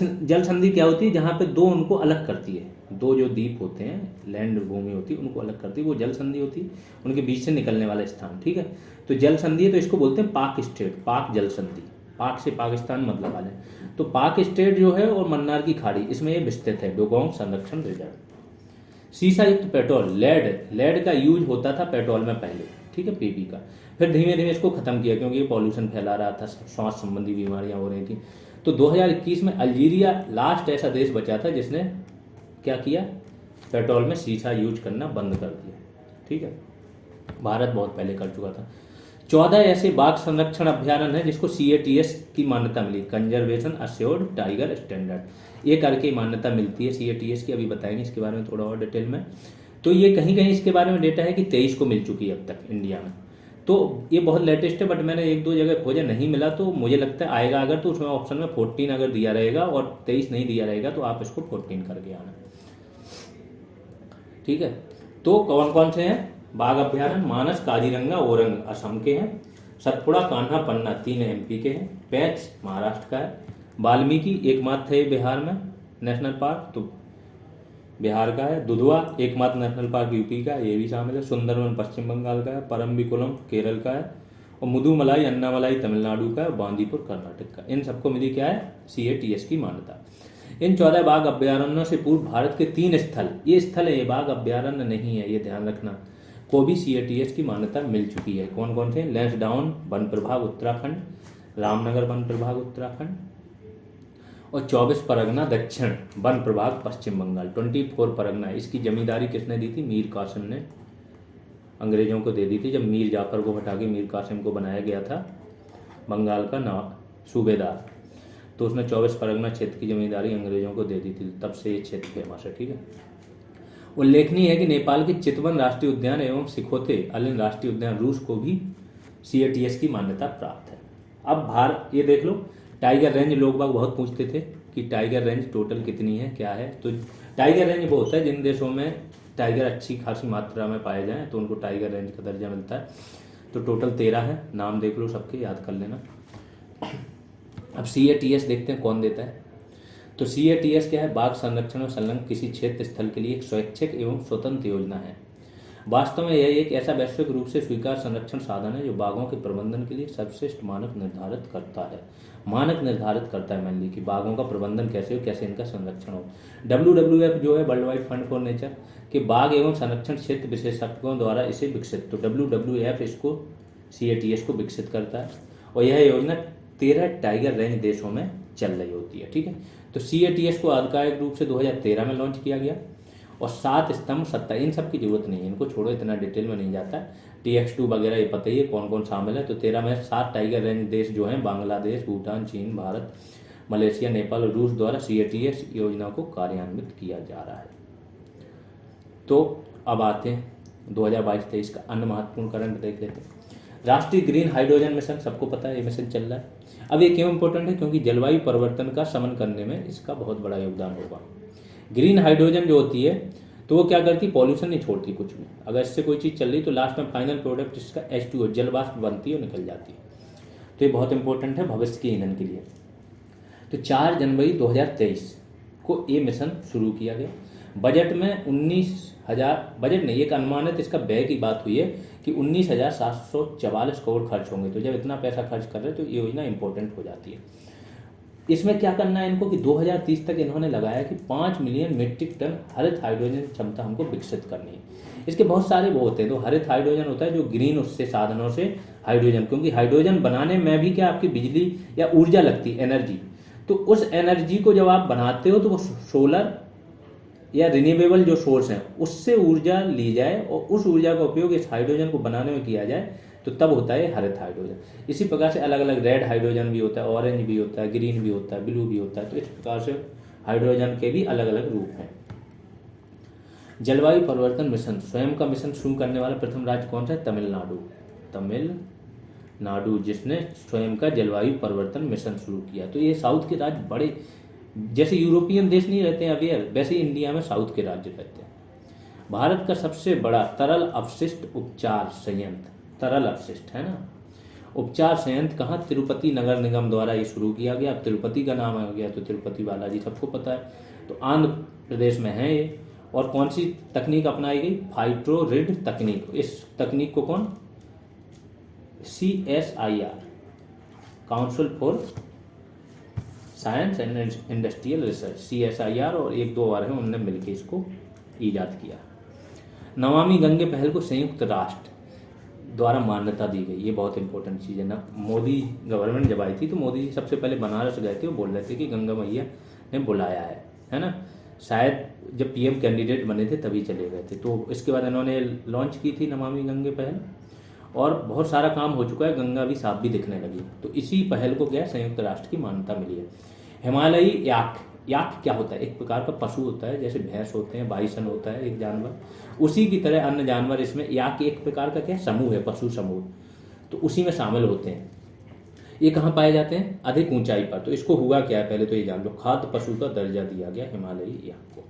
संधि क्या होती है, जहाँ पे दो उनको अलग करती है, दो जो द्वीप होते हैं, लैंड भूमि होती है, उनको अलग करती है, वो जल संधि होती है, उनके बीच से निकलने वाला स्थान, ठीक है। तो जल संधि है, तो इसको बोलते हैं पाक स्टेट, पाक जल संधि, पाक से पाकिस्तान मतलब वाले। तो पाक स्टेट जो है और मन्नार की खाड़ी, इसमें ये विस्तृत है डुगोंग संरक्षण रिजर्व। सीसा युक्त पेट्रोल, लेड का यूज होता था पेट्रोल में पहले, ठीक है, PP का। फिर धीमे धीमे इसको खत्म किया क्योंकि ये पॉल्यूशन फैला रहा था, श्वास संबंधी बीमारियां हो रही थी। तो 2021 में अल्जीरिया लास्ट ऐसा देश बचा था जिसने क्या किया, पेट्रोल में सीसा यूज करना बंद कर दिया, ठीक है। भारत बहुत पहले कर चुका था। 14 ऐसे बाघ संरक्षण अभ्यारण्य है जिसको CATS की मान्यता मिली, कंजर्वेशन अश्योर्ड टाइगर स्टैंडर्ड, ये करके मान्यता मिलती है CATS की। अभी बताएंगे इसके बारे में थोड़ा और डिटेल में। तो ये कहीं कहीं इसके बारे में डेटा है कि 23 को मिल चुकी है अब तक इंडिया में। तो ये बहुत लेटेस्ट है, बट मैंने एक दो जगह खोजा, नहीं मिला, तो मुझे लगता है आएगा अगर, तो उसमें ऑप्शन में 14 अगर दिया रहेगा और 23 नहीं दिया रहेगा तो आप इसको 14 करके आना, ठीक है। तो कौन कौन से हैं बाघ अभ्यारण्य, मानस, काजीरंगा, ओरंग असम के हैं, सतपुड़ा, कान्हा, पन्ना 3 MP के हैं, पैंच महाराष्ट्र का है, वाल्मीकि एकमात्र है बिहार में नेशनल पार्क, तो बिहार का है, दुधवा एकमात्र नेशनल पार्क UP का, ये भी शामिल है, सुंदरवन पश्चिम बंगाल का है, परम्बिकुलम केरल का है, और मुदुमलाई अन्नामलाई तमिलनाडु का है, बांदीपुर कर्नाटक का। इन सबको मिली क्या है, CATS की मान्यता। इन 14 बाघ अभ्यारण्यों से पूर्व भारत के 3 स्थल, ये स्थल है, ये बाघ अभ्यारण्य नहीं है, ये ध्यान रखना, को भी CATS की मान्यता मिल चुकी है। कौन कौन से, लैंसडाउन वन प्रभाग उत्तराखंड, रामनगर वन प्रभाग उत्तराखंड, और 24 परगना दक्षिण वन प्रभाग पश्चिम बंगाल। 24 परगना, इसकी जमींदारी किसने दी थी, मीर कासिम ने अंग्रेजों को दे दी थी। जब मीर जाफर को हटा के मीर कासिम को बनाया गया था बंगाल का सूबेदार, तो उसने 24 परगना क्षेत्र की जमींदारी अंग्रेजों को दे दी थी, तब से ये क्षेत्र फेमस है, ठीक है। उल्लेखनीय है कि नेपाल के चितवन राष्ट्रीय उद्यान एवं सिखोते अलिन राष्ट्रीय उद्यान रूस को भी CATS की मान्यता प्राप्त है। अब ये देख लो, टाइगर रेंज लोग बाग बहुत पूछते थे कि टाइगर रेंज टोटल कितनी है, क्या है। तो टाइगर रेंज वो होता है जिन देशों में टाइगर अच्छी खासी मात्रा में पाए जाएं तो उनको टाइगर रेंज का दर्जा मिलता है। तो टोटल 13 है, नाम देख लो सबके, याद कर लेना। अब CATS देखते हैं कौन देता है। तो CATS क्या है, बाघ संरक्षण और संलग्न किसी क्षेत्र स्थल के लिए एक स्वैच्छिक एवं स्वतंत्र योजना है। वास्तव में यह एक ऐसा वैश्विक रूप से स्वीकार संरक्षण साधन है जो बाघों के प्रबंधन के लिए सर्वश्रेष्ठ मानक निर्धारित करता है। मानक निर्धारित करता है मेनली कि बाघों का प्रबंधन कैसे हो, कैसे इनका संरक्षण हो। WWF जो है world wide fund for nature के बाघ एवं संरक्षण क्षेत्र विशेषज्ञों द्वारा इसे विकसित, तो WWF इसको CATS को विकसित करता है और यह योजना 13 टाइगर रेंज देशों में चल रही होती है। ठीक है, तो CATS को आधिकारिक रूप से 2013 में लॉन्च किया गया और 7 स्तंभ 7, इन सब की जरूरत नहीं है, इनको छोड़ो, इतना डिटेल में नहीं जाता। TX2 वगैरह ये पता ही है कौन कौन शामिल है। तो 13 में 7 टाइगर रेंज देश जो हैं बांग्लादेश, भूटान, चीन, भारत, मलेशिया, नेपाल और रूस द्वारा CATS योजना को कार्यान्वित किया जा रहा है। तो अब आते हैं 2022-23 का अन्य महत्वपूर्ण करंट देख लेते हैं। राष्ट्रीय ग्रीन हाइड्रोजन मिशन, सबको पता है ये मिशन चल रहा है। अब ये क्यों इंपॉर्टेंट है, क्योंकि जलवायु परिवर्तन का शमन करने में इसका बहुत बड़ा योगदान होगा। ग्रीन हाइड्रोजन जो होती है तो वो क्या करती है, पॉल्यूशन नहीं छोड़ती कुछ भी। अगर इससे कोई चीज़ चल रही तो लास्ट में फाइनल प्रोडक्ट इसका H2O जल वाष्प बनती है और निकल जाती है। तो ये बहुत इंपॉर्टेंट है भविष्य के ईंधन के लिए। तो 4 जनवरी 2023 को ये मिशन शुरू किया गया। बजट में 19,000, बजट नहीं, एक अनुमानित इसका व्यय की बात हुई है कि 19,744 करोड़ खर्च होंगे। तो जब इतना पैसा खर्च कर रहे हैं तो ये योजना इंपॉर्टेंट हो जाती है। इसमें क्या करना है इनको कि 2030 तक इन्होंने लगाया कि 5 मिलियन मीट्रिक टन हरित हाइड्रोजन क्षमता हमको विकसित करनी है। इसके बहुत सारे वो होते हैं। तो हरित हाइड्रोजन होता है जो ग्रीन उससे साधनों से हाइड्रोजन, क्योंकि हाइड्रोजन बनाने में भी क्या आपकी बिजली या ऊर्जा लगती है, एनर्जी। तो उस एनर्जी को जब आप बनाते हो तो वो सोलर या रिन्यूएबल जो सोर्स हैं उससे ऊर्जा ली जाए और उस ऊर्जा का उपयोग इस हाइड्रोजन को बनाने में किया जाए, तो तब होता है हरित हाइड्रोजन। इसी प्रकार से अलग अलग रेड हाइड्रोजन भी होता है, ऑरेंज भी होता है, ग्रीन भी होता है, ब्लू भी होता है। तो इस प्रकार से हाइड्रोजन के भी अलग अलग रूप हैं। जलवायु परिवर्तन मिशन, स्वयं का मिशन शुरू करने वाला प्रथम राज्य कौन सा है, तमिलनाडु। तमिलनाडु जिसने स्वयं का जलवायु परिवर्तन मिशन शुरू किया। तो ये साउथ के राज्य बड़े, जैसे यूरोपियन देश नहीं रहते हैं अवेयर, वैसे इंडिया में साउथ के राज्य रहते हैं। भारत का सबसे बड़ा तरल अपशिष्ट उपचार संयंत्र, तरल अपशिष्ट है ना, उपचार संयंत्र कहाँ, तिरुपति नगर निगम द्वारा ये शुरू किया गया। अब तिरुपति का नाम आ गया तो तिरुपति बालाजी सबको पता है। तो आंध्र प्रदेश में है ये। और कौन सी तकनीक अपनाई गई, फाइट्रोरिड तकनीक। इस तकनीक को कौन, CSIR, council for science and industrial research, CSIR और 1-2 और हैं, उनने मिलकर इसको ईजाद किया। नमामि गंगे पहल को संयुक्त राष्ट्र द्वारा मान्यता दी गई। ये बहुत इंपॉर्टेंट चीज़ है ना। मोदी गवर्नमेंट जब आई थी तो मोदी जी सबसे पहले बनारस गए थे, वो बोल रहे थे कि गंगा मैया ने बुलाया है ना। शायद जब PM कैंडिडेट बने थे तभी चले गए थे। तो इसके बाद इन्होंने लॉन्च की थी नमामि गंगे पहल और बहुत सारा काम हो चुका है, गंगा भी साफ भी दिखने लगी। तो इसी पहल को क्या संयुक्त राष्ट्र की मान्यता मिली है। हिमालयी याक, याक क्या होता है, एक प्रकार का पशु होता है, जैसे भैंस होते हैं, बाइसन होता है एक जानवर, उसी की तरह अन्य जानवर इसमें याक एक प्रकार का क्या समूह है, पशु समूह, तो उसी में शामिल होते हैं। ये कहाँ पाए जाते हैं, अधिक ऊंचाई पर। तो इसको हुआ क्या है पहले तो ये जान लो, खाद्य पशु का दर्जा दिया गया हिमालयी याक को।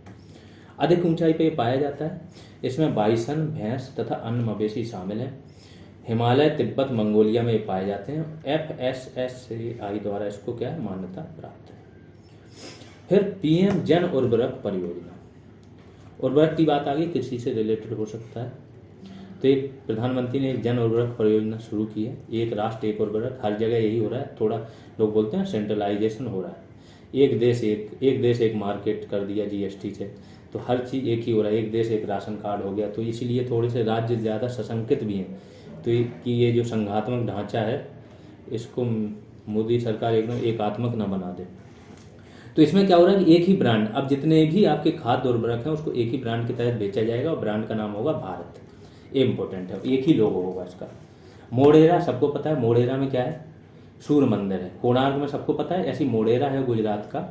अधिक ऊंचाई पर पाया जाता है। इसमें बाइसन, भैंस तथा अन्य मवेशी शामिल हैं। हिमालय, तिब्बत, मंगोलिया में ये पाए जाते हैं। FSSAI द्वारा इसको क्या है, मान्यता प्राप्त है। फिर PM जन उर्वरक परियोजना, उर्वरक की बात आ गई, कृषि से रिलेटेड हो सकता है। तो एक प्रधानमंत्री ने एक जन उर्वरक परियोजना शुरू की है। एक राष्ट्र एक उर्वरक, हर जगह यही हो रहा है। थोड़ा लोग बोलते हैं सेंट्रलाइजेशन हो रहा है। एक देश एक मार्केट कर दिया GST से, तो हर चीज़ एक ही हो रहा है। एक देश एक राशन कार्ड हो गया। तो इसीलिए थोड़े से राज्य ज़्यादा सशंकित भी हैं। तो कि ये जो संघात्मक ढांचा है इसको मोदी सरकार एकदम एकात्मक न बना दे। तो इसमें क्या हो रहा है कि एक ही ब्रांड, अब जितने भी आपके खाद्य उर्वरक हैं उसको एक ही ब्रांड के तहत बेचा जाएगा और ब्रांड का नाम होगा भारत। ये इंपॉर्टेंट है, एक ही लोगो होगा इसका। मोढेरा सबको पता है, मोढेरा में क्या है, सूर्य मंदिर है। कोणार्क में सबको पता है, ऐसी मोढेरा है गुजरात का,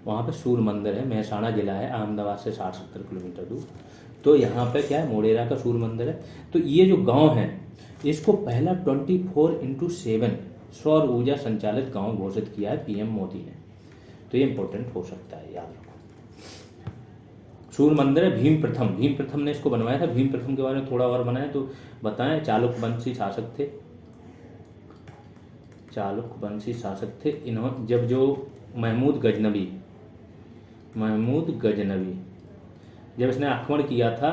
वहाँ पे सूर्य मंदिर है। महसाणा जिला है, अहमदाबाद से 60-70 किलोमीटर दूर। तो यहाँ पे क्या है, मोढेरा का सूर्य मंदिर है। तो ये जो गाँव है इसको पहला 24/7 सौर ऊर्जा संचालित गाँव घोषित किया है PM मोदी ने। तो ये इंपॉर्टेंट हो सकता है, याद रखो। सूर्य मंदिर है। भीम प्रथम ने इसको बनवाया था। भीम प्रथम के बारे में थोड़ा और बनाया तो बताएं। चालुक्य वंशी शासक थे इन्होंने, जब जो महमूद गजनवी जब इसने आक्रमण किया था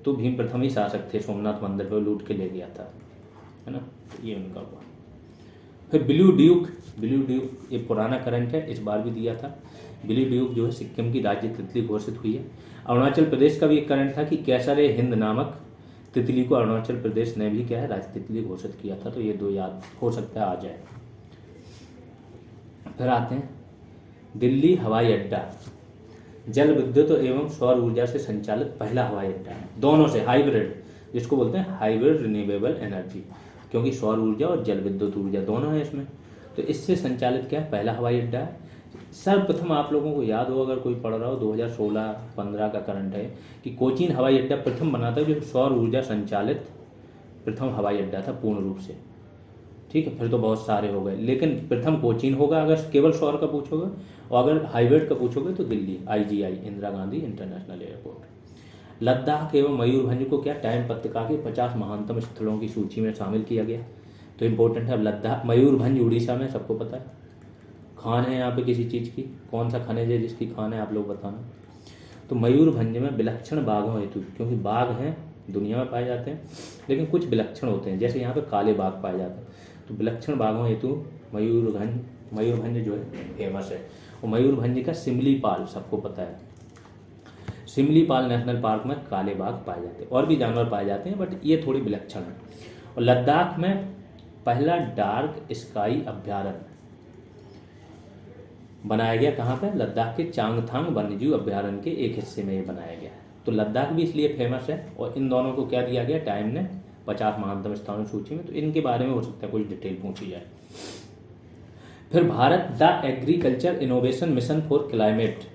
तो भीम प्रथम ही शासक थे, सोमनाथ मंदिर पर लूट के ले गया था, है ना। तो ये उनका हुआ। फिर ब्लू ड्यूक ये पुराना करंट है, इस बार भी दिया था। ब्लू ड्यूक जो है सिक्किम की राज्य तितली घोषित हुई है। अरुणाचल प्रदेश का भी एक करंट था कि कैसर हिंद नामक तितली को अरुणाचल प्रदेश ने भी क्या है राज्य तितली घोषित किया था। तो ये दो याद हो सकता है आ जाए। फिर आते हैं दिल्ली हवाई अड्डा जल विद्युत एवं सौर ऊर्जा से संचालित पहला हवाई अड्डा है, दोनों से हाइब्रिड, जिसको बोलते हैं हाइब्रिड रिन्यूएबल एनर्जी, क्योंकि सौर ऊर्जा और जल विद्युत ऊर्जा दोनों है इसमें। तो इससे संचालित क्या है पहला हवाई अड्डा है। सर्वप्रथम आप लोगों को याद हो, अगर कोई पढ़ रहा हो, 2016-15 का करंट है कि कोचीन हवाई अड्डा प्रथम बना था जो सौर ऊर्जा संचालित प्रथम हवाई अड्डा था पूर्ण रूप से। ठीक है, फिर तो बहुत सारे हो गए, लेकिन प्रथम कोचीन होगा अगर केवल सौर का पूछोगे, और अगर हाइब्रिड का पूछोगे तो Delhi IGI Indira Gandhi international airport. Ladakh एवं मयूरभंज को क्या टाइम पत्रिका के 50 महानतम स्थलों की सूची में शामिल किया गया। तो इम्पोर्टेंट है। अब लद्दाख, मयूरभंज उड़ीसा में, सबको पता है। खान है यहाँ पे किसी चीज़ की, कौन सा खनिज है जिसकी खान है आप लोग बताना। तो मयूरभंज में विलक्षण बाघों हेतु, क्योंकि बाघ हैं दुनिया में पाए जाते हैं, लेकिन कुछ विलक्षण होते हैं, जैसे यहाँ पे काले बाघ पाए जाते हैं। तो विलक्षण बाघों हेतु मयूरभंज जो है फेमस है। और मयूरभंज का सिमलीपाल सबको पता है। सिमलीपाल नेशनल पार्क में काले बाघ पाए जाते हैं, और भी जानवर पाए जाते हैं, बट ये थोड़ी विलक्षण है। और लद्दाख में पहला डार्क स्काई अभ्यारण्य बनाया गया, कहाँ पे, लद्दाख के चांगथांग वन्यजीव अभ्यारण्य के एक हिस्से में ये बनाया गया है। तो लद्दाख भी इसलिए फेमस है। और इन दोनों को क्या दिया गया टाइम ने 50 महानतम स्थानों सूची में। तो इनके बारे में हो सकता है कुछ डिटेल पूछी जाए। फिर Bharat the agriculture innovation mission for climate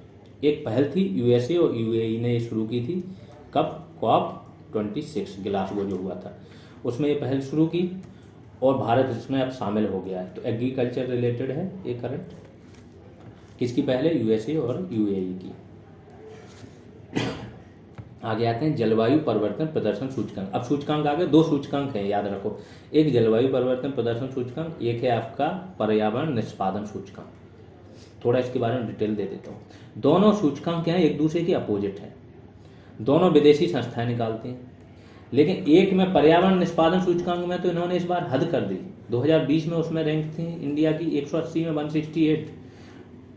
एक पहल थी, USA और UAE ने ये शुरू की थी। कब, COP26 ग्लासगो जो हुआ था उसमें ये पहल शुरू की, और भारत इसमें अब शामिल हो गया है। तो एग्रीकल्चर रिलेटेड है ये करंट। किसकी पहल है, USA और UAE की। आगे आते हैं जलवायु परिवर्तन प्रदर्शन सूचकांक। अब सूचकांक आ गए, दो सूचकांक हैं याद रखो, एक जलवायु परिवर्तन प्रदर्शन सूचकांक, एक है आपका पर्यावरण निष्पादन सूचकांक। थोड़ा इसके बारे में डिटेल दे देता हूँ। दोनों सूचकांक क्या है, एक दूसरे के अपोजिट हैं, दोनों विदेशी संस्थाएं निकालती हैं। लेकिन एक में पर्यावरण निष्पादन सूचकांक में तो इन्होंने इस बार हद कर दी। 2020 में उसमें रैंक थी इंडिया की 180 में 168,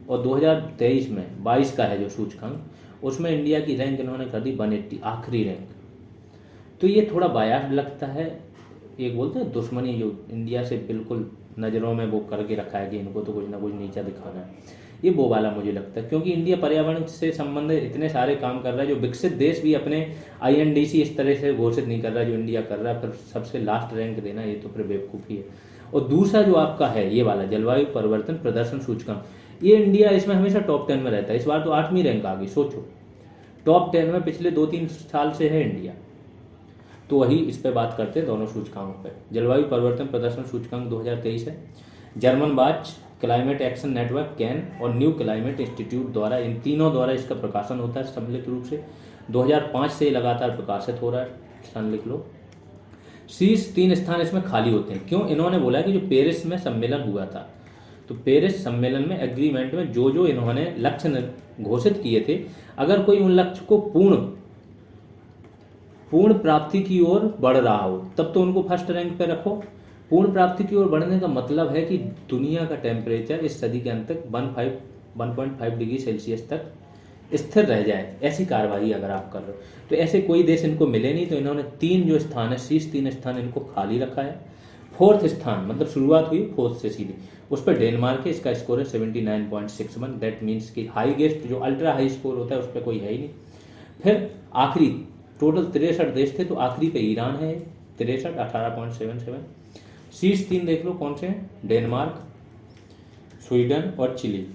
और 2023 में 22 का है जो सूचकांक, उसमें इंडिया की रैंक इन्होंने कर दी 180, आखिरी रैंक। तो ये थोड़ा बायास्ड लगता है। एक बोलते हैं दुश्मनी, जो इंडिया से बिल्कुल नज़रों में वो करके रखा है कि इनको तो कुछ ना कुछ नीचा दिखाना है, ये वो वाला मुझे लगता है। क्योंकि इंडिया पर्यावरण से संबंधित इतने सारे काम कर रहा है, जो विकसित देश भी अपने INDC इस तरह से घोषित नहीं कर रहा जो इंडिया कर रहा है, फिर सबसे लास्ट रैंक देना ये तो फिर बेवकूफ़ी है। और दूसरा जो आपका है ये वाला जलवायु परिवर्तन प्रदर्शन सूचकांक, ये इंडिया इसमें हमेशा टॉप 10 में रहता है। इस बार तो 8वीं रैंक आ गई, सोचो, टॉप 10 में पिछले 2-3 साल से है इंडिया। तो वही इस पे बात करते हैं दोनों सूचकांकों पे। जलवायु परिवर्तन प्रदर्शन सूचकांक 2023 है। German watch, climate action network can और न्यू क्लाइमेट इंस्टीट्यूट द्वारा, इन तीनों द्वारा इसका प्रकाशन होता है सम्मिलित रूप से। 2005 से लगातार प्रकाशित हो रहा है, सन लिख लो। शीर्ष 3 स्थान इसमें खाली होते हैं। क्यों, इन्होंने बोला है कि जो पेरिस में सम्मेलन हुआ था, तो पेरिस सम्मेलन में एग्रीमेंट में जो जो इन्होंने लक्ष्य घोषित किए थे, अगर कोई उन लक्ष्य को पूर्ण प्राप्ति की ओर बढ़ रहा हो तब तो उनको फर्स्ट रैंक पे रखो। पूर्ण प्राप्ति की ओर बढ़ने का मतलब है कि दुनिया का टेम्परेचर इस सदी के अंत तक 1.5 डिग्री सेल्सियस तक स्थिर रह जाए, ऐसी कार्रवाई अगर आप कर रहे हो। तो ऐसे कोई देश इनको मिले नहीं, तो इन्होंने 3 जो स्थान है, शीर्ष 3 स्थान इनको खाली रखा है। 4th स्थान मतलब शुरुआत हुई 4th से सीधी, उस पर डेनमार्क है, इसका स्कोर है 79.61। दैट मीन्स कि हाईएस्ट जो अल्ट्रा हाई स्कोर होता है उस पर कोई है ही नहीं। फिर आखिरी टोटल 63 देश थे, तो आखिरी पे ईरान है 63, 18.77। शीर्ष 3 देख लो कौन से हैं, डेनमार्क, स्वीडन और चिली।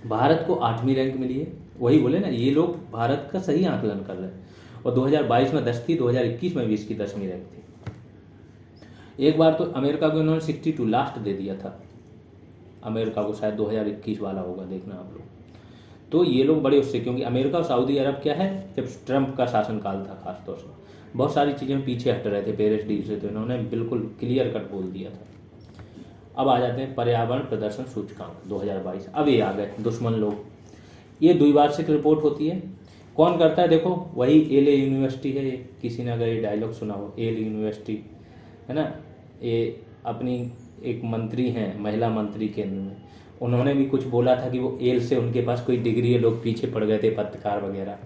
भारत को 8वीं रैंक मिली है। वही बोले ना, ये लोग भारत का सही आकलन कर रहे हैं। और 2022 में 10 थी, 2021 में भी इसकी 10वीं रैंक थी। एक बार तो अमेरिका को इन्होंने 62 लास्ट दे दिया था, अमेरिका को, शायद 2021 वाला होगा, देखना आप लोग। तो ये लोग बड़े उससे, क्योंकि अमेरिका और सऊदी अरब क्या है, जब ट्रंप का शासनकाल था खासतौर से बहुत सारी चीज़ें पीछे हट रहे थे पेरिस डील से, तो इन्होंने बिल्कुल क्लियर कट बोल दिया था। अब आ जाते हैं पर्यावरण प्रदर्शन सूचकांक 2022। अब ये आ गए दुश्मन लोग। ये द्विवार्षिक रिपोर्ट होती है, कौन करता है? देखो वही एल यूनिवर्सिटी है, किसी ने अगर ये डायलॉग सुना हो, एल यूनिवर्सिटी है ना, ये अपनी एक मंत्री हैं, महिला मंत्री केंद्र में, उन्होंने भी कुछ बोला था कि वो एल से उनके पास कोई डिग्री है, लोग पीछे पड़ गए थे पत्रकार वगैरह।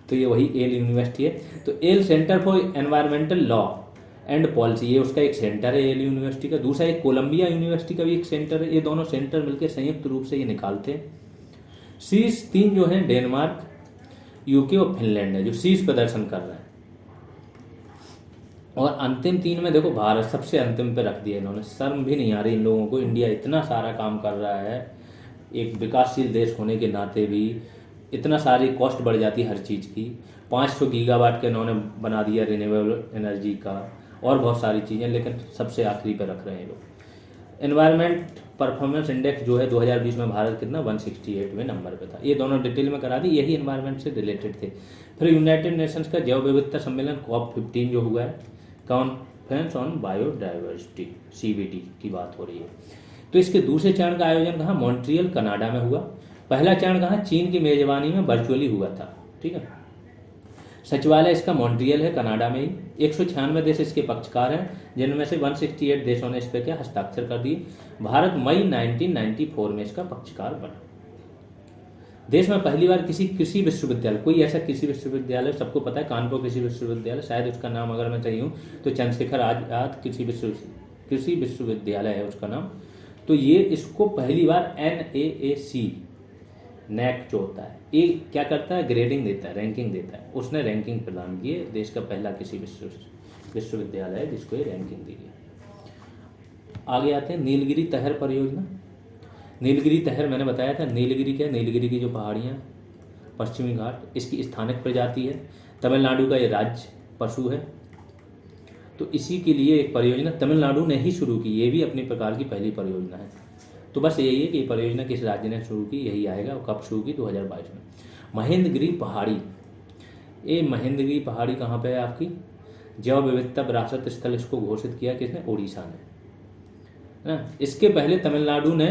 तो ये वही एल यूनिवर्सिटी है। तो L centre for environmental law and policy, ये उसका एक सेंटर है एल यूनिवर्सिटी का। दूसरा एक कोलंबिया यूनिवर्सिटी का भी एक सेंटर है। ये दोनों सेंटर मिलकर संयुक्त रूप से ये निकालते हैं। शीर्ष 3 जो हैं डेनमार्क, यूके और फिनलैंड है जो शीर्ष प्रदर्शन कर रहे हैं। और अंतिम 3 में देखो भारत सबसे अंतिम पे रख दिया इन्होंने। शर्म भी नहीं आ रही इन लोगों को, इंडिया इतना सारा काम कर रहा है, एक विकासशील देश होने के नाते भी इतना सारी कॉस्ट बढ़ जाती है हर चीज़ की। 500 गीगावाट के इन्होंने बना दिया रिन्यूएबल एनर्जी का, और बहुत सारी चीज़ें, लेकिन सबसे आखिरी पे रख रहे हैं लोग। एनवायरनमेंट परफॉर्मेंस इंडेक्स जो है 2020 में भारत कितना 168वें नंबर पे था। ये दोनों डिटेल में करा दी, यही एनवायरनमेंट से रिलेटेड थे। फिर यूनाइटेड नेशंस का जैव विविधता सम्मेलन COP15 जो हुआ है, कॉन्फ्रेंस ऑन बायोडाइवर्सिटी, CBD की बात हो रही है। तो इसके दूसरे चरण का आयोजन कहाँ? मॉन्ट्रियल कनाडा में हुआ। पहला चरण कहाँ? चीन की मेजबानी में वर्चुअली हुआ था। ठीक है, सचिवालय इसका मॉन्ट्रियल है, कनाडा में ही। 196 देश इसके पक्षकार हैं, जिनमें से 168 देशों ने इस पर क्या हस्ताक्षर कर दिए। भारत मई 1994 में इसका पक्षकार बना। देश में पहली बार किसी कृषि विश्वविद्यालय, कोई ऐसा कृषि विश्वविद्यालय, सबको पता है कानपुर कृषि विश्वविद्यालय, शायद उसका नाम अगर मैं सही हूँ तो चंद्रशेखर आजाद कृषि विश्वविद्यालय है उसका नाम। तो ये इसको पहली बार NAAC नैक जो होता है, ये क्या करता है? ग्रेडिंग देता है, रैंकिंग देता है। उसने रैंकिंग प्रदान की है, देश का पहला किसी विश्वविद्यालय है जिसको ये रैंकिंग दी है। आगे आते हैं नीलगिरी तहर परियोजना। नीलगिरी तहर मैंने बताया था, नीलगिरी क्या है? नीलगिरी की जो पहाड़ियाँ, पश्चिमी घाट, इसकी स्थानिक प्रजाति है। तमिलनाडु का ये राज्य पशु है। तो इसी के लिए एक परियोजना तमिलनाडु ने ही शुरू की, ये भी अपनी प्रकार की पहली परियोजना है। तो बस यही है कि ये परियोजना किस राज्य ने शुरू की, यही आएगा। और कब शुरू की? 2022 में। महेंद्रगिरी पहाड़ी, ये महेंद्रगिरी पहाड़ी कहाँ पे है आपकी? जैव विविधता विरासत स्थल इसको घोषित किया किसने? उड़ीसा ने, है ना। इसके पहले तमिलनाडु ने,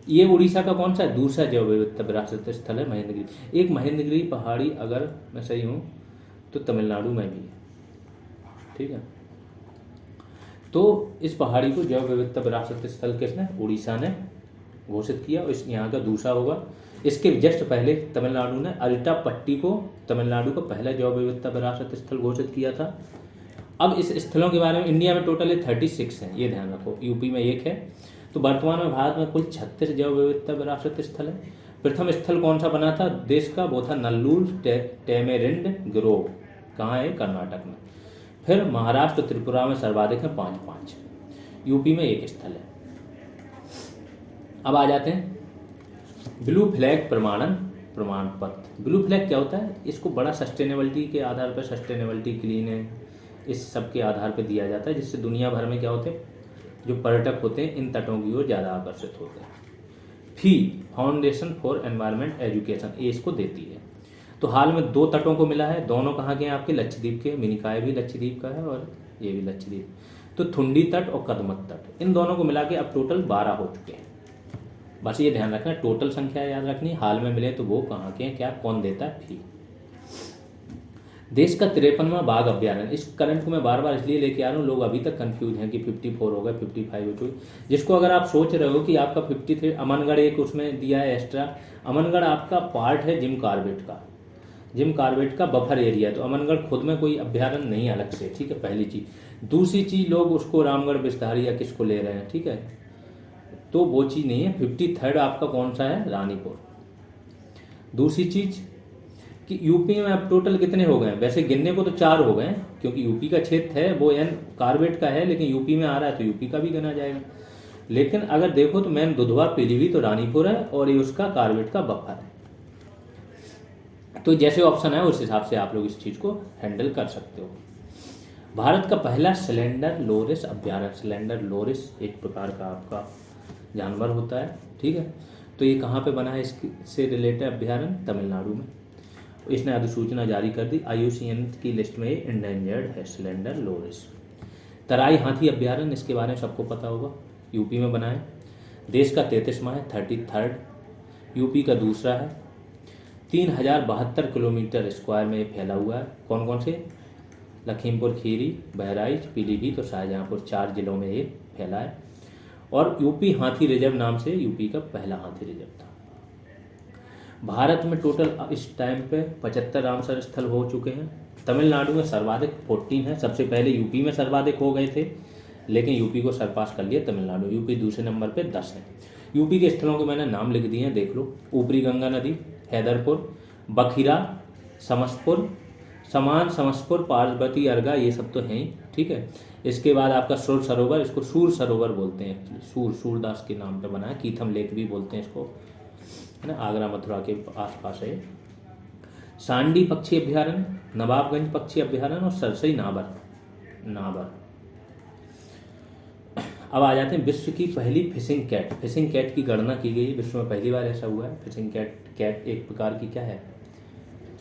ये उड़ीसा का कौन सा है? दूसरा जैव विविधता विरासत स्थल है महेंद्रगिरी। एक महेंद्रगिरी पहाड़ी, अगर मैं सही हूँ तो तमिलनाडु में भी है। ठीक है, तो इस पहाड़ी को जैव विविधता विरासत स्थल किसने? उड़ीसा ने घोषित किया। और इस यहाँ का दूसरा होगा। इसके जस्ट पहले तमिलनाडु ने अल्टापट्टी को तमिलनाडु का पहला जैव विविधता विरासत स्थल घोषित किया था। अब इस स्थलों के बारे में इंडिया में टोटल 36 हैं, ये ध्यान रखो। यूपी में 1 है। तो वर्तमान में भारत में कुल 36 जैव विविधता विरासत स्थल है। प्रथम स्थल कौन सा बना था देश का? वो था नल्लूर टेमेरिंड ग्रोव। कहाँ है? कर्नाटक में। फिर महाराष्ट्र त्रिपुरा में सर्वाधिक है, 5-5। यूपी में 1 स्थल है। अब आ जाते हैं ब्लू फ्लैग प्रमाण पत्र। ब्लू फ्लैग क्या होता है? इसको बड़ा सस्टेनेबिलिटी के आधार पर, सस्टेनेबिलिटी, क्लीन है, इस सब के आधार पर दिया जाता है, जिससे दुनिया भर में क्या होते हैं, जो पर्यटक होते हैं इन तटों की ओर ज़्यादा आकर्षित होते हैं। फी फाउंडेशन फॉर एनवायरमेंट एजुकेशन, ये इसको देती है। तो हाल में 2 तटों को मिला है, दोनों कहाँ के हैं आपके? लक्षद्वीप के। मिनिकॉय भी लक्षद्वीप का है और ये भी लक्षद्वीप। तो थुंडी तट और कदमत तट, इन दोनों को मिला के अब टोटल 12 हो चुके हैं। बस ये ध्यान रखना, टोटल संख्या याद रखनी। हाल में मिले तो वो कहाँ के हैं, क्या, कौन देता है? फी। देश का 53वां बाघ अभ्यारण्य, इस करंट को मैं बार बार इसलिए लेके आ रहा हूँ, लोग अभी तक कंफ्यूज हैं कि 54 होगा, 55 हो चुके। जिसको अगर आप सोच रहे हो कि आपका 53, अमनगढ़ एक उसमें दिया है एक्स्ट्रा। अमनगढ़ आपका पार्ट है जिम कॉर्बेट का, जिम कॉर्बेट का बफर एरिया। तो अमनगढ़ खुद में कोई अभ्यारण्य नहीं अलग से, ठीक है, पहली चीज़। दूसरी चीज़, लोग उसको रामगढ़ विस्तारी या किसको ले रहे हैं, ठीक है, तो वो चीज़ नहीं है। 53rd आपका कौन सा है? रानीपुर। दूसरी चीज़ कि यूपी में अब टोटल कितने हो गए? वैसे गिनने को तो 4 हो गए, क्योंकि यूपी का क्षेत्र है वो एन कॉर्बेट का है, लेकिन यूपी में आ रहा है तो यूपी का भी गिना जाएगा। लेकिन अगर देखो तो मैन दुधवा, पीलीभीत तो रानीपुर है, और ये उसका कॉर्बेट का बफर है। तो जैसे ऑप्शन है उस हिसाब से आप लोग इस चीज़ को हैंडल कर सकते हो। भारत का पहला सिलेंडर लोरिस अभ्यारण्य, सिलेंडर लोरिस एक प्रकार का आपका जानवर होता है, ठीक है। तो ये कहाँ पे बना है इससे रिलेटेड अभ्यारण्य? तमिलनाडु में। इसने अधिसूचना जारी कर दी, IUCN की लिस्ट में ये इंडेंजर्ड है, सिलेंडर लोरिस। तराई हाथी अभ्यारण्य, इसके बारे में सबको पता होगा, यूपी में बना है। देश का 33वां है, 33rd, यूपी का दूसरा है। 3072 किलोमीटर स्क्वायर में ये फैला हुआ है। कौन कौन से? लखीमपुर खीरी, बहराइच, पीलीभीत और शाहजहाँपुर, 4 जिलों में ये फैला है। और यूपी हाथी रिजर्व नाम से यूपी का पहला हाथी रिजर्व था। भारत में टोटल इस टाइम पे 75 रामसर स्थल हो चुके हैं। तमिलनाडु में सर्वाधिक 14 है। सबसे पहले यूपी में सर्वाधिक हो गए थे, लेकिन यूपी को सरपास कर लिया तमिलनाडु। यूपी दूसरे नंबर पे 10 है। यूपी के स्थलों के मैंने नाम लिख दिए हैं, देख लो। ऊपरी गंगा नदी, हैदरपुर, बखिरा, समसपुर, समान, समसपुर, पार्वती, अर्गा, ये सब तो हैं ही, ठीक है। इसके बाद आपका सुर सरोवर, इसको सूर सरोवर बोलते हैं एक्चुअली, सूरदास के नाम पे बना है। कीथम लेक भी बोलते हैं इसको, है ना, आगरा मथुरा के आसपास है। सांडी पक्षी अभ्यारण्य, नवाबगंज पक्षी अभ्यारण्य और सरसई नाबर। अब आ जाते हैं विश्व की पहली फिशिंग कैट। फिशिंग कैट की गणना की गई, विश्व में पहली बार ऐसा हुआ है। फिशिंग कैट एक प्रकार की क्या है,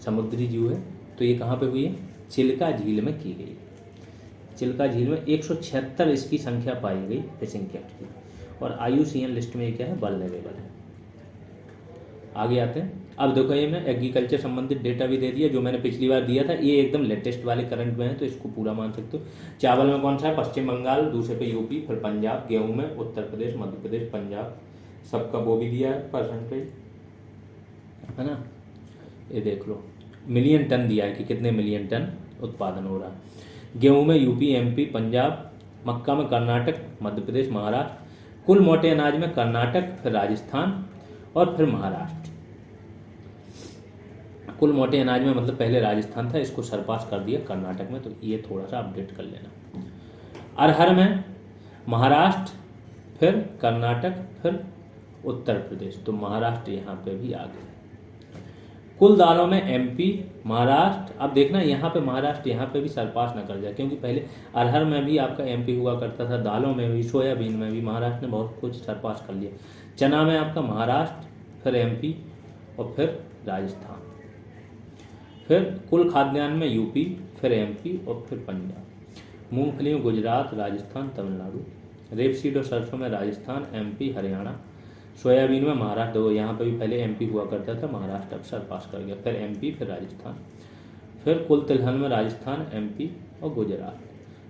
समुद्री जीव है। तो ये कहाँ पे हुई है? चिल्का झील में की गई। चिल्का झील में 176 इसकी संख्या पाई गई फिशिंग कैट की, और IUCN लिस्ट में ये क्या है, वल्नरेबल है। आगे आते हैं। अब देखो, ये मैं एग्रीकल्चर संबंधित डेटा भी दे दिया, जो मैंने पिछली बार दिया था। ये एकदम लेटेस्ट वाले करंट में है, तो इसको पूरा मान सकते हो। चावल में कौन सा है? पश्चिम बंगाल, दूसरे पे यूपी, फिर पंजाब। गेहूं में उत्तर प्रदेश, मध्य प्रदेश, पंजाब, सबका वो भी दिया है परसेंटेज, है ना। ये देख लो, मिलियन टन दिया है कि कितने मिलियन टन उत्पादन हो रहा है। गेहूं में यूपी, MP, पंजाब। मक्का में कर्नाटक, मध्य प्रदेश, महाराष्ट्र। कुल मोटे अनाज में कर्नाटक, फिर राजस्थान और फिर महाराष्ट्र। कुल मोटे अनाज में मतलब पहले राजस्थान था, इसको सरपास कर दिया कर्नाटक में, तो ये थोड़ा सा अपडेट कर लेना। अरहर में महाराष्ट्र, फिर कर्नाटक, फिर उत्तर प्रदेश, तो महाराष्ट्र यहाँ पे भी आ गया। कुल दालों में MP, महाराष्ट्र। अब देखना यहाँ पे महाराष्ट्र यहाँ पे भी सरपास न कर जाए, क्योंकि पहले अरहर में भी आपका MP हुआ करता था, दालों में भी, सोयाबीन में भी। महाराष्ट्र ने बहुत कुछ सरपास कर लिया। चना में आपका महाराष्ट्र, फिर MP और फिर राजस्थान। फिर कुल खाद्यान्न में यूपी, फिर MP और फिर पंजाब। मूंगफली में गुजरात, राजस्थान, तमिलनाडु। रेपसीड और सरसों में राजस्थान, MP, हरियाणा। सोयाबीन में महाराष्ट्र, दो यहाँ पे भी पहले MP हुआ करता था, महाराष्ट्र अब सरपास कर गया, फिर MP, फिर राजस्थान। फिर कुल तिलहन में राजस्थान, MP और गुजरात।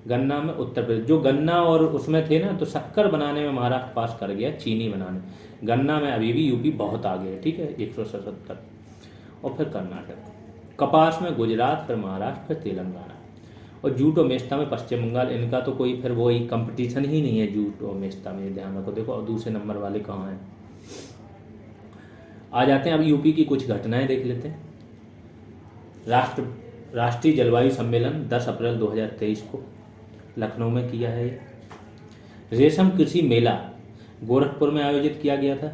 गन्ना में उत्तर प्रदेश। जो गन्ना और उसमें थे ना, तो शक्कर बनाने में महाराष्ट्र पास कर गया, चीनी बनाने। गन्ना में अभी भी यूपी बहुत आगे है, ठीक है, 177। और फिर कर्नाटक। कपास में गुजरात, फिर महाराष्ट्र, फिर तेलंगाना। और जूट और मेस्ता में पश्चिम बंगाल। इनका तो कोई फिर वो कंपटीशन ही नहीं है जूट और मेस्ता में, ध्यान रखो। देखो और दूसरे नंबर वाले कहाँ हैं। आ जाते हैं अब यूपी की कुछ घटनाएं देख लेते हैं। राष्ट्रीय जलवायु सम्मेलन 10 अप्रैल 2023 को लखनऊ में किया है। रेशम कृषि मेला गोरखपुर में आयोजित किया गया था।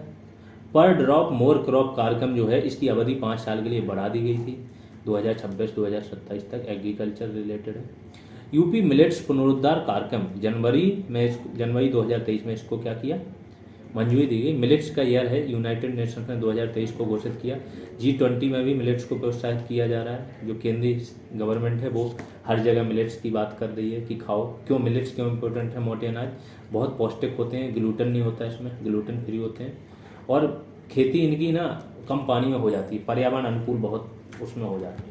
पर ड्रॉप मोर क्रॉप कार्यक्रम जो है, इसकी अवधि 5 साल के लिए बढ़ा दी गई थी, 2026-2027 तक। एग्रीकल्चर रिलेटेड है। यूपी मिलेट्स पुनरुद्धार कार्यक्रम जनवरी 2023 में इसको क्या किया, मंजूरी दी गई। मिलेट्स का ईयर है, यूनाइटेड नेशंस ने 2023 को घोषित किया। G20 में भी मिलेट्स को प्रोत्साहित किया जा रहा है। जो केंद्रीय गवर्नमेंट है वो हर जगह मिलेट्स की बात कर रही है कि खाओ। क्यों मिलेट्स क्यों इम्पोर्टेंट है? मोटे अनाज बहुत पौष्टिक होते हैं, ग्लूटेन नहीं होता इसमें, ग्लूटेन फ्री होते हैं, और खेती इनकी ना कम पानी में हो जाती है, पर्यावरण अनुकूल बहुत उसमें हो जाती है।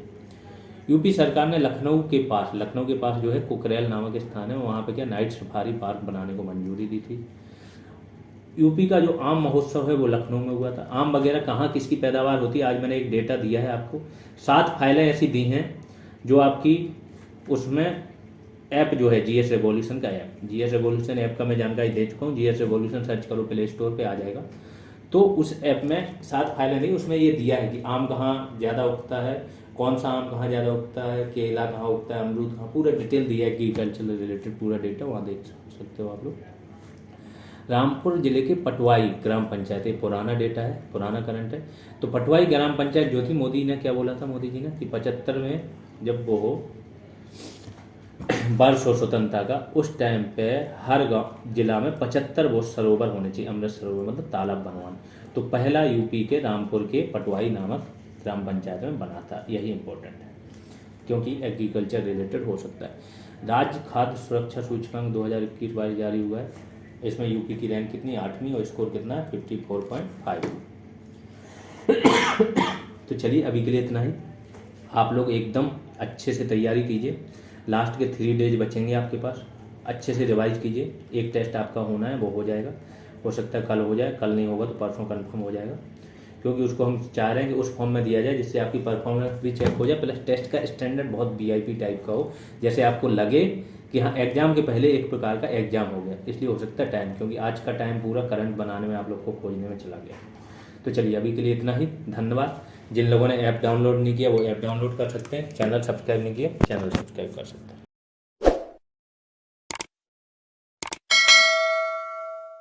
यूपी सरकार ने लखनऊ के पास जो है कुकरेल नामक स्थान है, वहाँ पे क्या नाइट सफारी पार्क बनाने को मंजूरी दी थी। यूपी का जो आम महोत्सव है वो लखनऊ में हुआ था। आम वगैरह कहाँ किसकी पैदावार होती है, आज मैंने एक डेटा दिया है आपको। 7 फाइलें ऐसी दी हैं जो आपकी उसमें ऐप जो है GS रेवोल्यूशन का ऐप, GS रेवोल्यूशन ऐप का मैं जानकारी दे चुका हूँ। GS रेवोल्यूशन सर्च करो प्ले स्टोर पे आ जाएगा। तो उस ऐप में 7 फाइलें नहीं, उसमें ये दिया है कि आम कहाँ ज़्यादा उगता है, कौन सा आम कहाँ ज़्यादा उगता है, केला कहाँ उगता है, अमरूद कहाँ, पूरा डिटेल दिया है एग्रीकल्चर रिलेटेड पूरा डेटा, वहाँ देख सकते हो आप लोग। रामपुर जिले के पटवाई ग्राम पंचायत, ये पुराना डेटा है, पुराना करंट है। तो पटवाई ग्राम पंचायत जो थी, मोदी ने क्या बोला था, मोदी जी ने कि 75 में जब वो हो वर्ष हो स्वतंत्रता का, उस टाइम पे हर गाँव जिला में 75 वो सरोवर होने चाहिए, अमृत सरोवर मतलब तालाब बनवाना। तो पहला यूपी के रामपुर के पटवाई नामक ग्राम पंचायत में बना था। यही इंपॉर्टेंट है क्योंकि एग्रीकल्चर रिलेटेड हो सकता है। राज्य खाद्य सुरक्षा सूचकांक 2021-22 जारी हुआ है। इसमें यूपी की रैंक कितनी, 8वीं, और स्कोर कितना है 54.5। तो चलिए अभी के लिए इतना ही। आप लोग एकदम अच्छे से तैयारी कीजिए, लास्ट के 3 डेज बचेंगे आपके पास, अच्छे से रिवाइज कीजिए। एक टेस्ट आपका होना है, वो हो जाएगा, हो सकता है कल हो जाए, कल नहीं होगा तो परसों कन्फर्म हो जाएगा, क्योंकि उसको हम चाह रहे हैं कि उस फॉर्म में दिया जाए जिससे आपकी परफॉर्मेंस भी चेक हो जाए, प्लस टेस्ट का स्टैंडर्ड बहुत VIP टाइप का हो, जैसे आपको लगे कि हाँ एग्जाम के पहले एक प्रकार का एग्जाम हो गया। इसलिए हो सकता है टाइम, क्योंकि आज का टाइम पूरा करंट बनाने में आप लोग को खोजने में चला गया। तो चलिए अभी के लिए इतना ही, धन्यवाद। जिन लोगों ने ऐप डाउनलोड नहीं किया वो ऐप डाउनलोड कर सकते हैं, चैनल सब्सक्राइब नहीं किया चैनल सब्सक्राइब कर सकते हैं।